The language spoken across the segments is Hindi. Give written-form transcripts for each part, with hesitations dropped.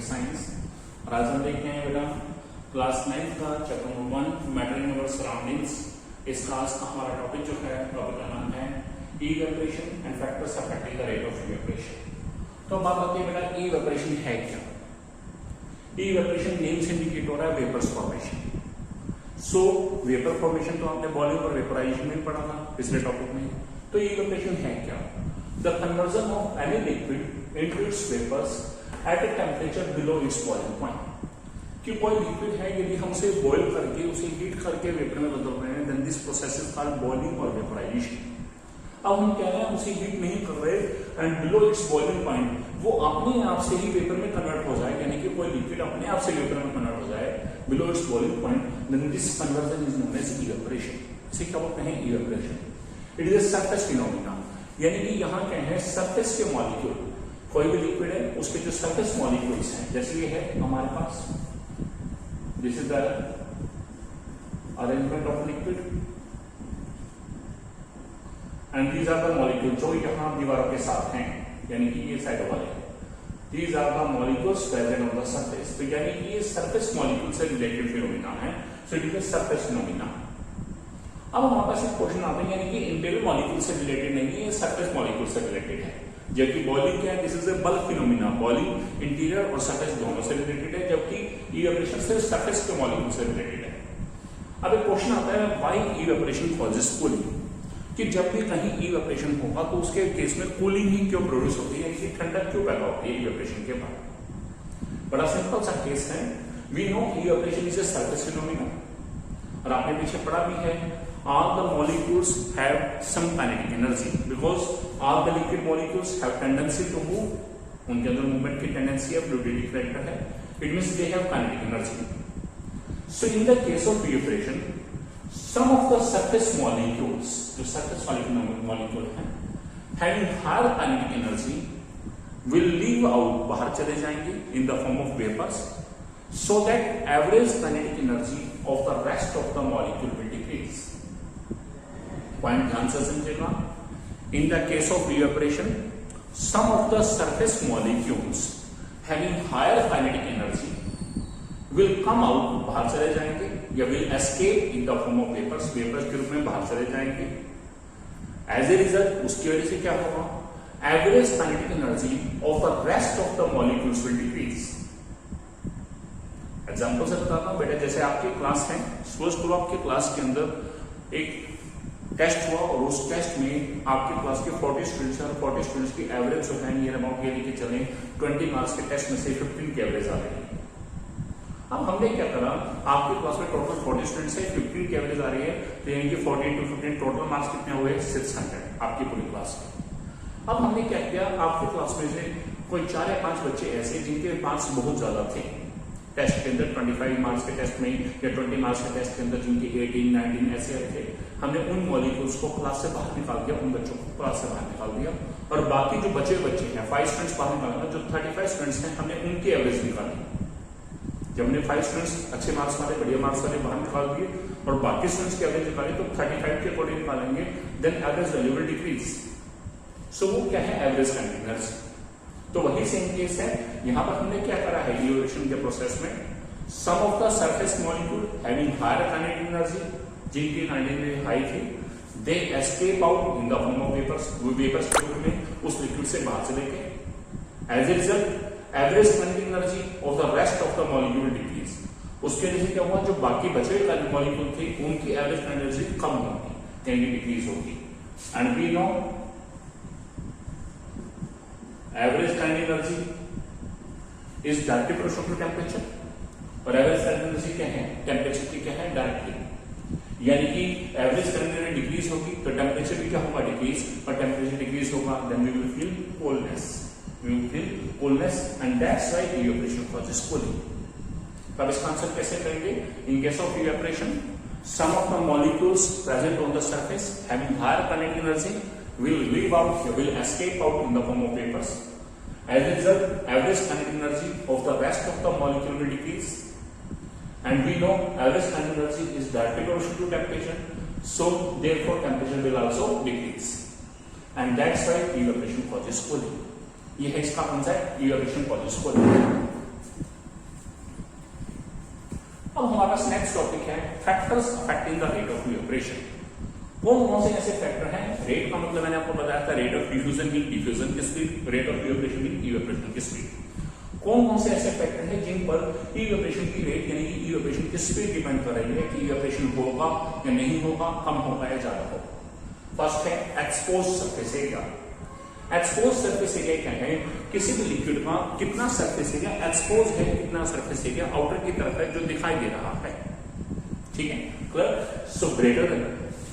साइंस। और आज हम देखते हैं बेटा क्लास 9 का चैप्टर नंबर 1 मैटर इन अवर सराउंडिंग्स। इस क्लास का हमारा टॉपिक जो है टॉपिक का नाम है evaporation and factors affecting the rate of evaporation. तो बात आती है बेटा इवेपोरेशन है क्या। इवेपोरेशन नेम से इंडिकेट हो रहा है vapours formation. So vapour formation तो आपने वॉल्यूम और वेपराइजेशन में पढ़ा था पिछले टॉपिक में। तो इवेपोरेशन है क्या? The conversion of any liquid into its vapours at a temperature below its boiling point. कि कोई लिक्विड है, यदि हम उसे बॉइल करके उसे हीट करके वेपर में बदल रहे हैं, then this process is called boiling और वेपराइजेशन। अब हम कह रहे हैं उसे हीट नहीं कर रहे and below its boiling point वो अपने आप से ही वेपर में कन्वर्ट हो जाए, यानी कि कोई लिक्विड अपने आप से वेपर में कन्वर्ट हो जाए below its boiling point, then this conversion is known as evaporation. इसे क्या बोलते हैं? Evaporation. It is a surface phenomena, यानी कि यहाँ क्या है, सरफेस के मॉलिक्यूल, कोई भी लिक्विड है उसके जो सरफेस मॉलिक्यूल्स हैं, जैसे ये है हमारे पास, this is the arrangement of liquid and these are the molecule जो यहाँ दीवारों के साथ हैं, यानी कि ये साइड वाले हैं। These are the molecules present on the surface. तो यानी कि ये सरफेस मॉलिक्यूल से रिलेटेड फिनोमेना है। So it is a surface phenomena. अब हमारे पास एक क्वेश्चन आता है, यानी कि इंटीरियर मॉलिक्यूल से रिलेटेड नहीं है, ये सरफेस मॉलिक्यूल से रिलेटेड है। जबकि बॉइलिंग क्या है, this is a bulk phenomena. Boiling interior और सरफेस दोनों से रिलेटेड है, जबकि इवेपोरेशन सिर्फ सरफेस के मॉलिक्यूल से रिलेटेड है। अब एक क्वेश्चन आता है, व्हाई इवेपोरेशन कॉजेस कूलिंग, कि जब भी कहीं इवेपोरेशन होगा तो उसके केस में कूलिंग ही क्यों प्रोड्यूस होती है, यानी ठंडक क्यों पैदा होती है इवेपोरेशन के बाद? बड़ा सिंपल सा केस है। We know evaporation is a surface phenomena, और आपने पीछे पढ़ा भी है, all the molecules have some kinetic energy because all the liquid molecules have tendency to move. उनके अंदर मूवमेंट की टेंडेंसी है, फ्लूइडिटी फैक्टर है, it means they have kinetic energy. So in the case of evaporation some of the surface molecules, जो surface molecule हैं, having higher kinetic energy will leave out, बाहर चले जाएंगे in the form of vapors, so that average kinetic energy of the rest of the molecule will decrease. Point ध्यान से समझेगा। In the case of evaporation some of the surface molecules having higher kinetic energy will come out, बाहर चले जाएंगे, या will escape in the form of vapours, vapours के रूप में बाहर चले जाएंगे। एज ए रिजल्ट उसकी वजह से क्या होगा, average kinetic energy of the rest of the molecules will decrease. Example से बताता हूं बेटा, जैसे आपकी क्लास है, सपोज करो आपकी क्लास के अंदर एक टेस्ट हुआ और उस टेस्ट में आपकी क्लास के 40 स्टूडेंट्स हैं और 40 स्टूडेंट्स की एवरेज जो है नियर अबाउट ये लेके चले 20 मार्क्स के टेस्ट में से 15 की एवरेज आ रही है। अब हमने क्या करा, आपकी क्लास में टोटल 40 स्टूडेंट्स है, 15 की एवरेज आ रही है, तो यानी कि 40 into 15 टोटल मार्क्स कितने हुए? 600 आपकी पूरी क्लास के। अब हमने क्या किया, आपकी क्लास में से कोई 4 या 5 बच्चे ऐसे जिनके मार्क्स बहुत ज्यादा थे टेस्ट के अंदर, 25 मार्क्स के टेस्ट में या 20 मार्क्स के टेस्ट के अंदर जिनके 18, 19 ऐसे थे, हमने उन मॉलिक्यूल्स को क्लास से बाहर निकाल दिया, उन बच्चों को क्लास से बाहर निकाल दिया, और बाकी जो बचे हैं 5 स्टूडेंट्स बाहर निकालना, जो 35 स्टूडेंट्स हैं हमने उनकी एवरेज निकाली। जब हमने 5 स्टूडेंट्स अच्छे मार्क्स वाले, बढ़िया मार्क्स वाले बाहर निकाल दिए और बाकी स्टूडेंट्स की एवरेज निकाली, तो 35 के अकॉर्डिंग निकालेंगे, then average value will decrease. So वो क्या है, एवरेज काइनेटिक एनर्जी। तो वही सेम केस है, यहां पर हमने क्या करा है इवेपोरेशन के प्रोसेस में, some of the surface molecule having higher kinetic energy, जिनकी काइनेटिक हाई थी, they escape out in the form of vapours, वो वेपर्स के रूप में उस लिक्विड से बाहर चले गए। As a result average kinetic energy of the rest of the molecule decrease. उसके वजह से क्या हुआ, जो बाकी बचे हुए मॉलिक्यूल थे उनकी एवरेज एनर्जी कम होगी, यानी डिक्रीज होगी। And we know average kinetic energy is directly proportional to temperature, और एवरेज काइनेटिक एनर्जी क्या है, टेम्परेचर की क्या है, डायरेक्टली। यानी कि एवरेज काइनेटिक एनर्जी डिक्रीज होगी तो टेम्परेचर भी क्या होगा, डिक्रीज, और टेम्परेचर डिक्रीज होगा then we will feel coldness, we will feel coldness, and that's why evaporation causes cooling. तो अब इसका आंसर कैसे करेंगे, in case of evaporation some of the molecules present on the surface having higher kinetic energy will leave out, will escape out in the form of vapors. As a result, average kinetic energy of the rest of the molecule will decrease, and we know average kinetic energy is directly proportional to temperature, so therefore temperature will also decrease, and that's why evaporation causes cooling. ये है इसका concept, evaporation causes cooling. अब हमारे पास नेक्स्ट टॉपिक है factors affecting the rate of evaporation. कौन से ऐसे फैक्टर हैं? रेट का मतलब मैंने आपको बताया था रेट ऑफ डिफ्यूजन की डिफ्यूजन की स्पीड, रेट ऑफ इवेपोरेशन की इवेपोरेशन की स्पीड। कौन से ऐसे फैक्टर हैं जिन पर इवेपोरेशन की रेट यानी कि इवेपोरेशन की स्पीड डिपेंड कर रही है कि इवेपोरेशन होगा या नहीं होगा, कम होगा या ज्यादा होगा। फर्स्ट है expose surface area. Expose surface area क्या है? किसी भी लिक्विड का कितना सरफेस एरिया एक्सपोज है, कितना सरफेस एरिया आउटर की तरफ है जो दिखाई दे रहा है। ठीक है, clear? So greater then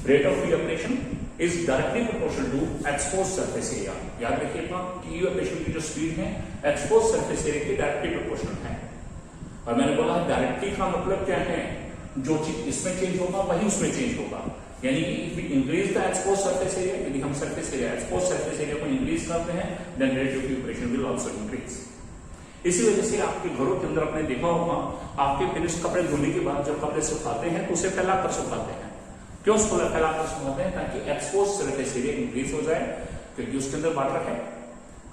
rate of evaporation is directly proportional to expose surface area. याद रखिएगा कि इवेपोरेशन की जो स्पीड है एक्सपोज सरफेस एरिया की डायरेक्टली प्रोपोर्शनल है। और मैंने बोला है डायरेक्टली का मतलब क्या है? जो चीज इसमें चेंज होगा वही उसमें चेंज होगा। यानी कि if we increase the expose surface area, यदि हम surface area expose surface area को इंक्रीज करते हैं then rate of evaporation will also increase. इसी वजह से आपके घरों के अंदर आपने देखा होगा आपके फिनिश कपड़े धोने के बाद जब कपड़े सुखाते हैं तो उसे फैलाकर सुखाते हैं। क्यों उसको फैलाकर सुखाते हैं? ताकि एक्सपोज सरफेस एरिया इंक्रीज हो जाए, क्योंकि उसके अंदर वाटर है,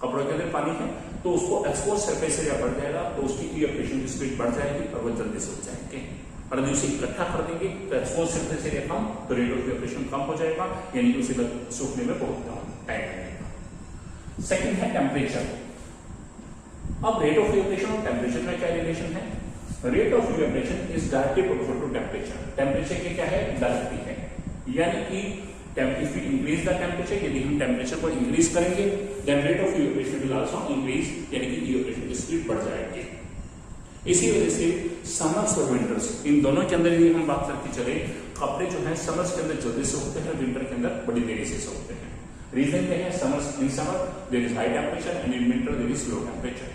कपड़ों के अंदर पानी है, तो उसको एक्सपोज सरफेस एरिया बढ़ जाएगा तो उसकी इवेपोरेशन की स्पीड बढ़ जाएगी और वो जल्दी सूख जाएंगे। और यदि उसे इकट्ठा कर देंगे तो एक्सपोज सरफेस एरिया कम तो रेट ऑफ इवेपोरेशन कम हो जाएगा, यानी कि उसे सूखने में बहुत टाइम लगेगा। सेकंड है टेम्परेचर। अब रेट ऑफ इवेपोरेशन और टेम्परेचर में क्या रिलेशन है? Rate of evaporation is directly proportional to temperature. Temperature के क्या है? डायरेक्टली है, यानी कि if we increase the temperature, यदि हम टेम्परेचर को इंक्रीज करेंगे then rate of evaporation will also increase, यानी कि इवेपोरेशन की स्पीड बढ़ जाएगी। इसी वजह से समर्स और विंटर्स इन दोनों के अंदर यदि हम बात करके चले, कपड़े जो है समर्स के अंदर जल्दी सूखते हैं, विंटर के अंदर बड़ी देरी से सूखते हैं। रीजन क्या है? Summers in summer there is high temperature and in winter there is low temperature.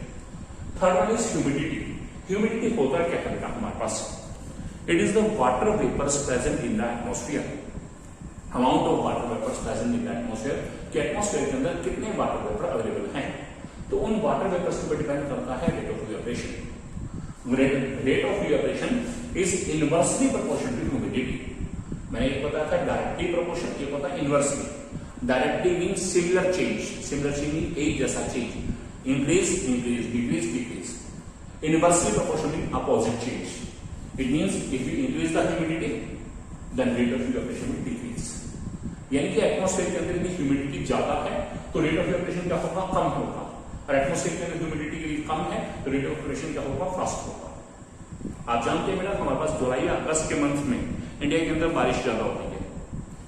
Third one is humidity. Humidity होता क्या है बेटा हमारे पास? It is the water vapours present in the atmosphere. Amount of water vapours present in the atmosphere कि एटमॉस्फेयर के अंदर कितने वाटर वेपर अवेलेबल हैं, तो उन वाटर वेपर्स के ऊपर डिपेंड करता है rate of evaporation. Rate of evaporation is inversely proportional to humidity. मैंने एक बताया था डायरेक्टली प्रोपोर्शन, एक होता है inversely. Directly means similar change, similar change means एक जैसा change, increase increase decrease decrease. Inversely proportional means opposite change. It means if you increase the humidity then rate of evaporation will decrease. यानी कि एटमॉस्फेयर के अंदर यदि ह्यूमिडिटी ज्यादा है तो रेट ऑफ इवेपोरेशन क्या होगा? कम होगा, और एटमॉस्फेयर के अंदर ह्यूमिडिटी कम है तो रेट ऑफ इवेपोरेशन क्या होगा? फास्ट होगा। आप जानते हैं बेटा हमारे पास जुलाई या अगस्त के मंथ में इंडिया के अंदर बारिश ज्यादा होती है,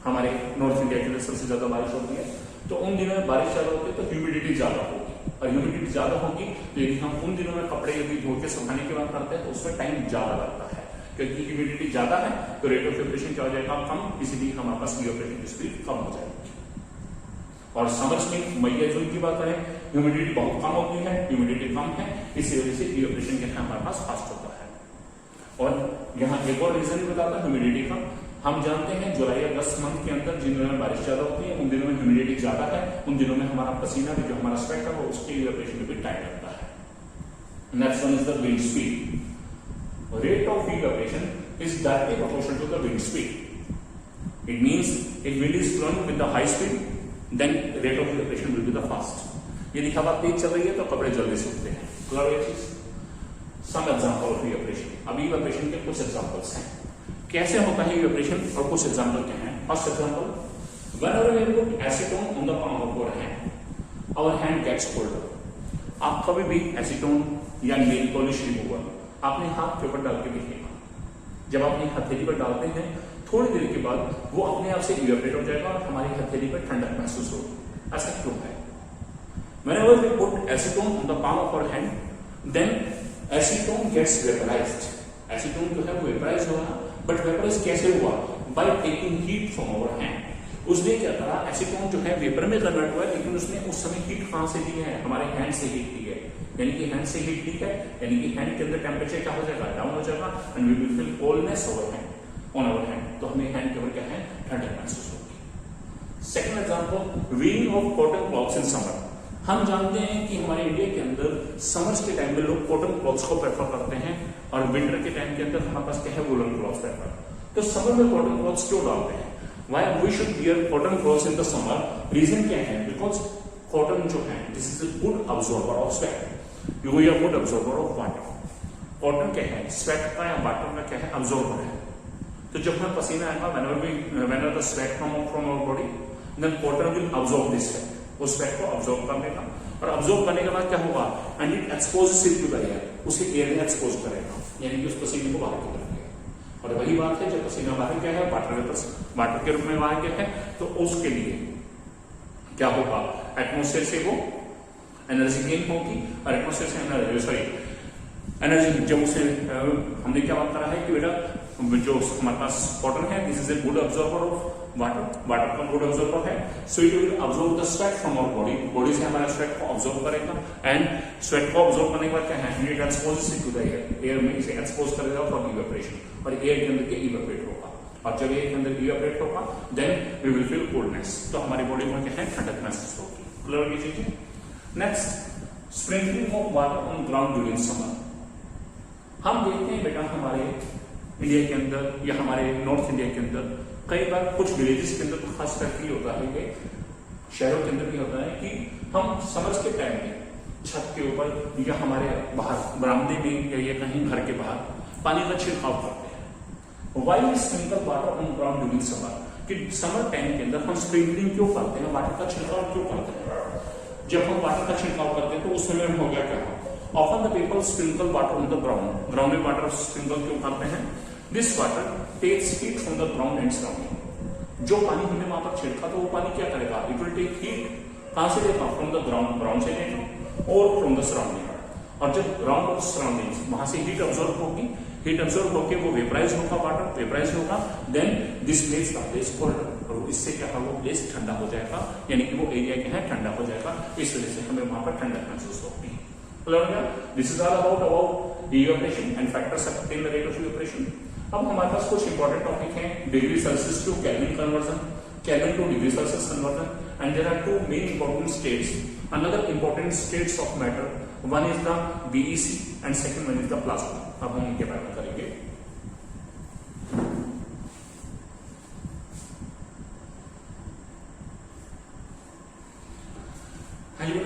हमारे नॉर्थ इंडिया के अंदर सबसे ज्यादा बारिश होती है, तो उन दिनों में बारिश ज्यादा होती है तो ह्यूमिडिटी ज्यादा होगी, और ह्यूमिडिटी ज्यादा होगी तो यदि हम उन दिनों में कपड़े यदि धो के सुखाने की बात करते हैं तो उसमें टाइम ज्यादा लगता है, क्योंकि ह्यूमिडिटी ज्यादा है तो रेट ऑफ इवेपोरेशन क्या हो जाएगा? कम, इसीलिए हमारे पास इवेपोरेशन की स्पीड कम हो जाएगी। और समर्स में मई या जून की बात करें ह्यूमिडिटी बहुत कम होती है, ह्यूमिडिटी कम है, इसी वजह से इवेपोरेशन क्या है हमारे पास फास्ट होता है। और यहाँ एक और रीजन भी बताता है ह्यूमिडिटी का। हम जानते हैं जुलाई अगस्त मंथ के अंदर जिन दिनों में बारिश ज्यादा होती है उन दिनों में ह्यूमिडिटी ज्यादा है, उन दिनों में हमारा पसीना भी जो हमारा स्वेट है वो उसके इवेपोरेशन में भी टाइम लगता है। Next one is the wind speed. Rate of evaporation is directly proportional to the wind speed. It means if wind is flowing with the high speed then rate of evaporation will be the fast. यदि हवा तेज चल रही है तो कपड़े जल्दी सूखते हैं। क्लियर ये चीज? Some example of evaporation. अभी इवेपोरेशन के कुछ एग्जांपल्स हैं, कैसे होता है इवेपोरेशन और कुछ एग्जांपल क्या हैं। First example, whenever we put acetone on the palm of our hand our hand gets colder. आप कभी भी एसीटोन या नेल पॉलिश रिमूवर अपने हाथ के ऊपर डाल के देखिएगा, जब आप अपनी हथेली पर डालते हैं थोड़ी देर के बाद वो अपने आप से इवेपोरेट हो जाएगा और हमारी हथेली पर ठंडक महसूस होगी। ऐसा क्यों है? Whenever we put acetone on the palm of our hand, then acetone gets vaporized. Acetone जो है वो वेपराइज हुआ, बट वेपराइज कैसे हुआ? By taking heat from our hand. उसने क्या करा? एसीटोन जो है वेपर में कन्वर्ट हुआ, लेकिन उसने उस समय हीट कहां से ली है? हमारे हैंड से हीट ली है, यानी कि हैंड से हीट ली है, यानी कि हैंड के अंदर टेम्परेचर क्या हो जाएगा? डाउन हो जाएगा, and we will feel coldness on our hand. तो हमें हैंड के ऊपर क्या है? ठंडक महसूस होगी। Second example, weighing of cotton clothes in summer. हम जानते हैं कि हमारे इंडिया के अंदर समर्स के टाइम में लोग कॉटन क्लॉथ्स को प्रेफर करते हैं, और विंटर के टाइम के अंदर हमारे पास क्या है? Woollen clothes prefer. तो समर में कॉटन क्लॉथ्स क्यों डालते हैं? Why we should wear cotton clothes in the summer? Reason क्या है? Because cotton जो है, this is a good absorber of sweat. You are a good absorber of water. Cotton क्या है, स्वेट का या वाटर का क्या है, अब्जॉर्बर है। तो जब हमें पसीना आएगा, whenever the sweat come out from our body, then cotton will absorb this sweat, उस स्वेट को अब्जॉर्ब कर लेगा, और अब्जॉर्ब करने के बाद क्या होगा, and it exposes it to the air, उसे एयर में एक्सपोज करेगा, यानी कि उस पसीने को बाहर की तरफ लेगा। और वही बात है, जब पसीना बाहर क्या है, वाटर के रूप में बाहर क्या है, तो उसके लिए क्या होगा, एटमोस्फेयर से वो एनर्जी गेन होगी, और एटमोस्फेयर से एनर्जी जब उसे हमने क्या बात करा है कि बेटा जो हमारे पास कॉटन है, this is a good absorber of water का गुड ऑब्जॉर्बर है, so it will absorb the sweat from our body, body से हमारा स्वेट को ऑब्जॉर्ब करेगा, एंड स्वेट को ऑब्जॉर्ब करने के बाद क्या है, it exposes it to the air, air में इसे एक्सपोज करेगा फ्रॉम इवेपोरेशन, और एयर के अंदर इवेपोरेट होगा, और जब एयर के अंदर इवेपोरेट होगा then we will feel coldness, तो हमारी बॉडी में क्या है, ठंडक महसूस होगी। क्लियर की चीजें। Next, sprinkling of water on ground during summer. हम देखते हैं बेटा हमारे इंडिया के अंदर या हमारे नॉर्थ इंडिया के अंदर कई बार कुछ विलेजेस के अंदर तो खास करके होता है कि शहरों के अंदर भी होता है कि हम समर्स के टाइम में छत के ऊपर या हमारे बाहर बरामदे में या कहीं घर के बाहर पानी का छिड़काव करते हैं। Why sprinkle water on ground during summer, कि समर टाइम के अंदर हम स्प्रिंकलिंग क्यों करते हैं, वाटर का छिड़काव क्यों करते हैं। जब हम वाटर का छिड़काव करते हैं तो उस समय में हो गया क्या, often the people sprinkle water on the ground में वाटर स्प्रिंकल क्यों करते हैं, this water takes heat from the ground and surrounding, जो पानी हमने वहां पर छिड़का तो वो पानी क्या करेगा, it will take heat, कहां से लेगा, from the ground से लेगा, और from the surrounding, और जब ग्राउंड और सराउंडिंग्स वहां से हीट ऑब्जॉर्व होगी, हीट ऑब्जॉर्व होकर वो वेपराइज होगा, वाटर वेपराइज होगा, then this makes the place cold, और इससे क्या होगा, वो प्लेस ठंडा हो जाएगा, यानी कि वो एरिया क्या है, ठंडा हो जाएगा, इस वजह से हमें वहां पर ठंडक महसूस होगी। This is all about evaporation and factors affecting the rate of evaporation. अब हमारे पास कुछ इंपॉर्टेंट टॉपिक हैं, degree Celsius to Kelvin conversion, Kelvin to degree Celsius conversion, and there are two main important states, another important states of matter, one is the BEC and second one is the plasma. अब हम इनके बारे में करेंगे।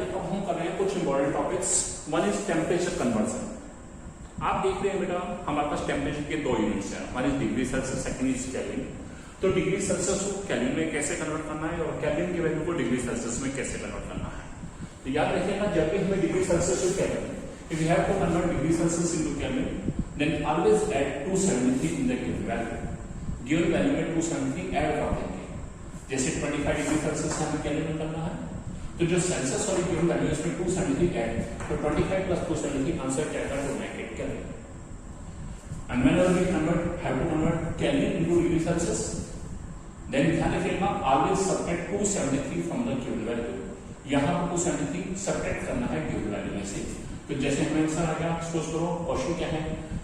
अब हम कर रहे हैं कुछ important topics. One is temperature conversion. आप देख रहे हैं बेटा हमारे पास टेम्परेचर के दो यूनिट्स हैं, one is degree Celsius, second is kelvin. तो डिग्री सेल्सियस को केल्विन में कैसे कन्वर्ट करना है और केल्विन की वैल्यू को डिग्री सेल्सियस में कैसे कन्वर्ट करना है। तो याद रखिएगा जब भी हमें degree Celsius to Kelvin, if you have to convert degree Celsius into Kelvin, then always add 273 in the given value. Given value में 273 ऐड कर देंगे। जैसे 25 डिग्री सेल्सियस से हमें केल्विन करना है, तो जो सेल्सियस और गिवन वैल्यू है उसमें 273 ऐड, तो 25 प्लस 273 आंसर क्या आएगा, 298 kelvin. And whenever we have to convert Kelvin into degree Celsius, then ध्यान रखिएगा always subtract 273 from the given value। यहाँ पर 273 subtract करना है given value में से। तो जैसे हमें आंसर आ गया, सोच करो क्वेश्चन क्या है,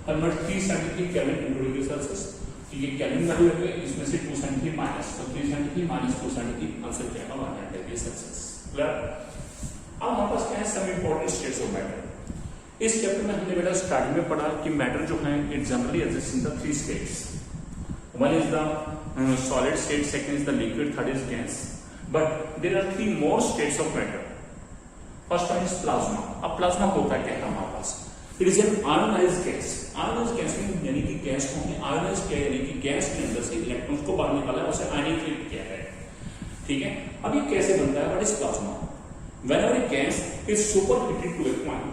convert 373 Kelvin into degree Celsius। तो ये केल्विन वैल्यू है, इसमें से 273 माइनस, तो 373 माइनस 273 आंसर क्या आएगा, 100 डिग्री सेल्सियस। क्लियर। अब हमारे पास क्या है, some important states of matter. इस चैप्टर में हमने बेटा स्टार्टिंग में पढ़ा कि मैटर जो है it generally exist in the three states. One is the solid state, second is the liquid, third is gas. But there are three more states of matter. First one is plasma. अब प्लाज्मा होता क्या है हमारे पास, it is an ionised gas. Ionised gas में यानी कि गैस को हमने आयोनाइज किया, यानी कि गैस के अंदर से इलेक्ट्रॉन्स को बाहर निकाला है, उसे आयनीकृत किया है। ठीक है, अब ये कैसे बनता है, what is plasma. Whenever a gas is super heated to a point,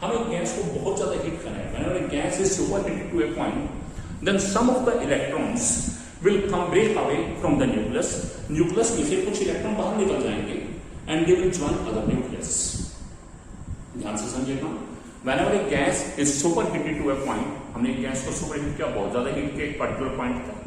हमें गैस को बहुत ज्यादा हीट करना है, whenever gas is super heated to a point, then some of the electrons will come break away from the nucleus। Nucleus में से कुछ इलेक्ट्रॉन बाहर निकल जाएंगे and they will join other nucleus। ध्यान से समझिएगा, whenever a gas is super heated to a point, हमने गैस को सुपर हीट किया, बहुत ज्यादा हीट किया एक पर्टिकुलर पॉइंट तक,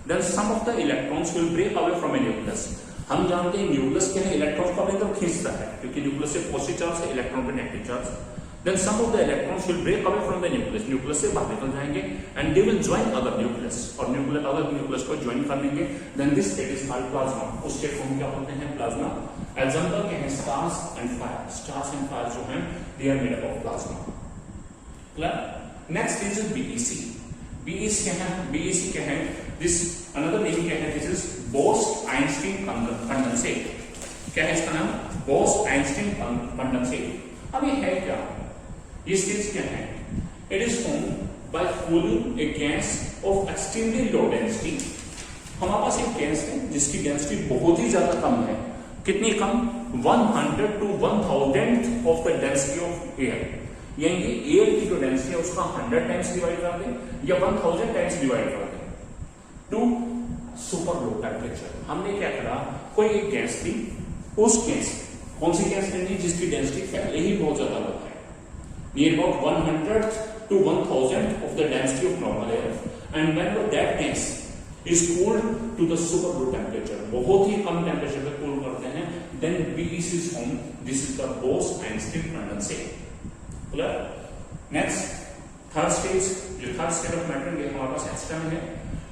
then some of the electrons will break away from a nucleus। हम जानते हैं न्यूक्लियस क्या है, इलेक्ट्रॉन को अपनी तरफ खींचता है, क्योंकि न्यूक्लियस से पॉजिटिव चार्ज है, इलेक्ट्रॉन पे negative charge. Then some of the electrons will break away from the nucleus, nucleus से बाहर निकल जाएंगे, and they will join other nucleus, और न्यूक्लियस अदर न्यूक्लियस को ज्वाइन कर लेंगे। Then this state is called plasma। उस स्टेट को हम क्या बोलते हैं, प्लाज्मा। एग्जांपल क्या है, stars and fire. Stars and fire जो हैं they are made up of plasma। Clear. Next is BEC। BEC क्या है, BEC क्या है, दिस अनदर नेम क्या है, दिस इज बोस-आइंस्टीन कंडेंसेट। क्या है इसका नाम, बोस-आइंस्टीन कंडेंसेट। अब ये है क्या, ये स्टेज क्या है, it is formed by cooling A gas off extremely low density. हमारे पास एक गैस है जिसकी डेंसिटी बहुत ही ज्यादा कम है। कितनी कम? 100 to 1000th of the density of air. यानी एयर की जो डेंसिटी है उसका 100 टाइम्स डिवाइड कर दें या 1000 टाइम्स डिवाइड कर दें टू सुपर लो टेम्परेचर। हमने क्या करा, कोई एक गैस थी, उस गैस, कौन सी गैस लेनी जिसकी डेंसिटी पहले ही बहुत ज्यादा लो है, near about 100 to 1000th of the density of normal air, and whenever that gas is cooled to the super low temperature, बहुत ही कम टेम्परेचर पे कूल करते हैं, then this is formed, this is the Bose-Einstein condensate। Clear? Next third stage, जो थर्ड स्टेट ऑफ मैटर ये हमारे पास एक्स्ट्रा में है।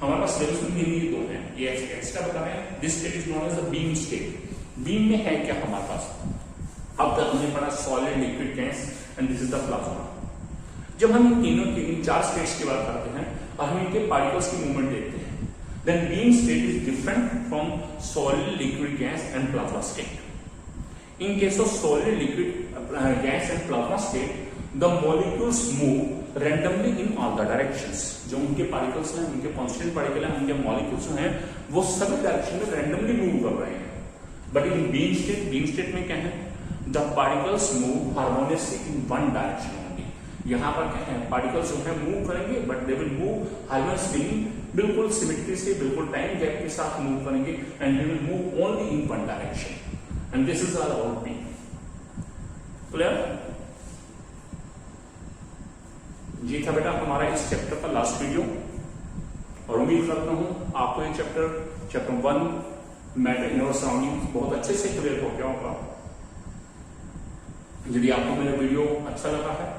हमारे पास सिलेबस में ये दो हैं, ये एक्स्ट्रा बता रहे हैं। This state is known as the beam state. Beam में है क्या हमारे पास? अब तक हमने पढ़ा solid, liquid, gas and this is the plasma. जब हम इन तीनों की इन चार स्टेट्स की बात करते हैं और हम इनके पार्टिकल्स की मूवमेंट देखते हैं, then beam state is different from solid, liquid, gas and plasma state. In case of solid, liquid, gas and plasma state, the molecules move randomly in all the directions। जो उनके पार्टिकल्स हैं, उनके कांस्टेंट पार्टिकल हैं, उनके मॉलिक्यूल्स हैं, वो सभी डायरेक्शन में रैंडमली मूव कर रहे हैं। बट इन बीम स्टेट में क्या है? The particles move harmoniously in one direction only. यहाँ पर क्या है, पार्टिकल्स जो है मूव करेंगे but they will move harmoniously, बिल्कुल सिमेट्री से, बिल्कुल टाइम गैप के साथ मूव करेंगे and they will move only in one direction and this is all about beam. Clear? ये था बेटा हमारा इस चैप्टर का लास्ट वीडियो और उम्मीद करता हूं आपको ये chapter 1 matter in our surrounding बहुत अच्छे से क्लियर हो गया होगा। यदि आपको मेरा वीडियो अच्छा लगा है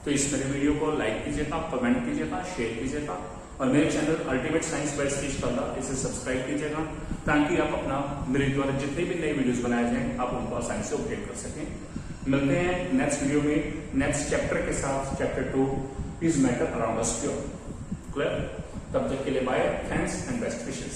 तो इस मेरे वीडियो को लाइक कीजिएगा, कमेंट कीजिएगा, शेयर कीजिएगा और मेरे channel ultimate science by Satish Kalla इसे सब्सक्राइब कीजिएगा ताकि आप अपना मेरे द्वारा जितने भी नए वीडियोस बनाए जाएं आप उनको आसानी से अपडेट कर सकें। मिलते हैं नेक्स्ट वीडियो में नेक्स्ट चैप्टर के साथ, chapter 2 is matter around us pure. Clear? तब तक के लिए bye, thanks and best wishes.